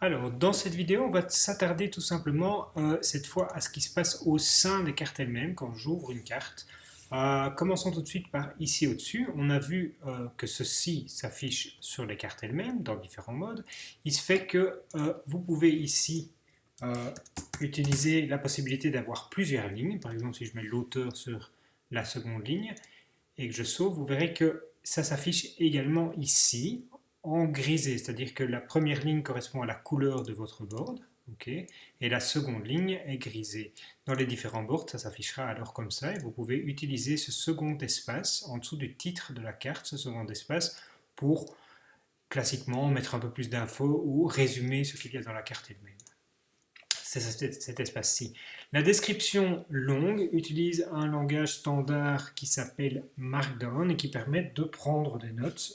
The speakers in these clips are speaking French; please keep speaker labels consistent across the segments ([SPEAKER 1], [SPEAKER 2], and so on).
[SPEAKER 1] Alors, dans cette vidéo, on va s'attarder tout simplement cette fois à ce qui se passe au sein des cartes elles-mêmes quand j'ouvre une carte. Commençons tout de suite par ici au-dessus. On a vu que ceci s'affiche sur les cartes elles-mêmes dans différents modes. Il se fait que vous pouvez ici utiliser la possibilité d'avoir plusieurs lignes. Par exemple, si je mets l'auteur sur la seconde ligne et que je sauve, vous verrez que ça s'affiche également ici en grisé, c'est-à-dire que la première ligne correspond à la couleur de votre board, okay, et la seconde ligne est grisée. Dans les différents boards, ça s'affichera alors comme ça, et vous pouvez utiliser ce second espace en dessous du titre de la carte, ce second espace, pour classiquement mettre un peu plus d'infos ou résumer ce qu'il y a dans la carte elle-même. C'est cet espace-ci. La description longue utilise un langage standard qui s'appelle Markdown et qui permet de prendre des notes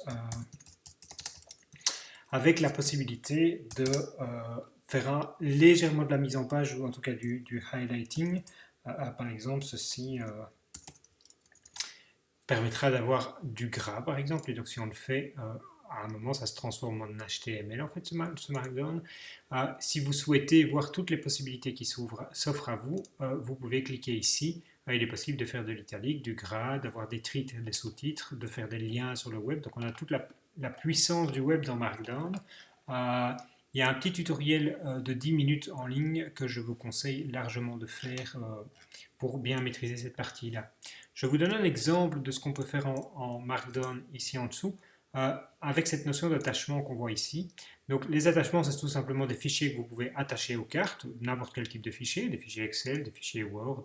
[SPEAKER 1] avec la possibilité de faire légèrement de la mise en page ou en tout cas du highlighting. Par exemple, ceci permettra d'avoir du gras par exemple, et donc si on le fait à un moment, ça se transforme en HTML en fait, ce Markdown. Si vous souhaitez voir toutes les possibilités qui s'offrent à vous, vous pouvez cliquer ici. Il est possible de faire de l'italique, du gras, d'avoir des titres et des sous-titres, de faire des liens sur le web. Donc on a toute la puissance du web dans Markdown. Il y a un petit tutoriel de 10 minutes en ligne que je vous conseille largement de faire pour bien maîtriser cette partie-là. Je vous donne un exemple de ce qu'on peut faire en Markdown ici en dessous. Avec cette notion d'attachement qu'on voit ici. Donc les attachements, c'est tout simplement des fichiers que vous pouvez attacher aux cartes, n'importe quel type de fichier, des fichiers Excel, des fichiers Word,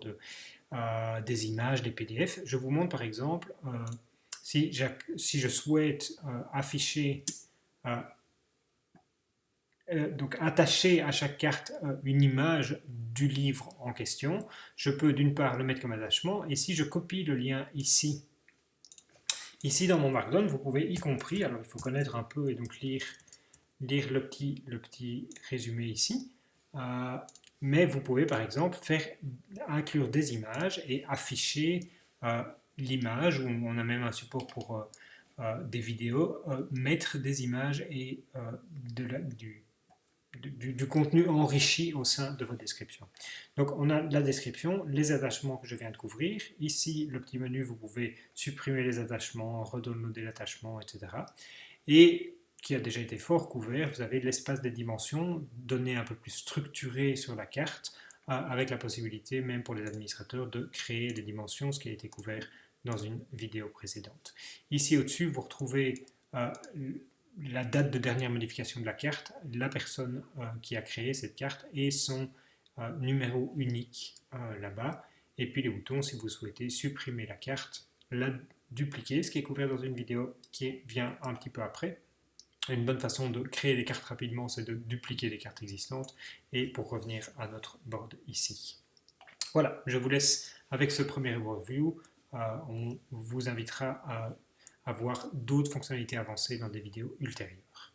[SPEAKER 1] des images, des PDF. Je vous montre par exemple, si je souhaite afficher, donc attacher à chaque carte une image du livre en question, je peux d'une part le mettre comme attachement, et si je copie le lien ici, dans mon Markdown, vous pouvez y compris, alors il faut connaître un peu et donc lire le petit résumé ici, mais vous pouvez par exemple inclure des images et afficher l'image, ou on a même un support pour des vidéos, mettre des images et du contenu enrichi au sein de votre description. Donc on a la description, les attachements que je viens de couvrir. Ici, le petit menu, vous pouvez supprimer les attachements, redownloader l'attachement, etc. Et qui a déjà été fort couvert, vous avez l'espace des dimensions, donné un peu plus structuré sur la carte, avec la possibilité, même pour les administrateurs, de créer des dimensions, ce qui a été couvert dans une vidéo précédente. Ici au-dessus, vous retrouvez la date de dernière modification de la carte, la personne qui a créé cette carte et son numéro unique là-bas, et puis les boutons si vous souhaitez supprimer la carte, la dupliquer, ce qui est couvert dans une vidéo qui vient un petit peu après. Une bonne façon de créer des cartes rapidement, c'est de dupliquer des cartes existantes, et pour revenir à notre board ici. Voilà, je vous laisse avec ce premier overview. On vous invitera à voir d'autres fonctionnalités avancées dans des vidéos ultérieures.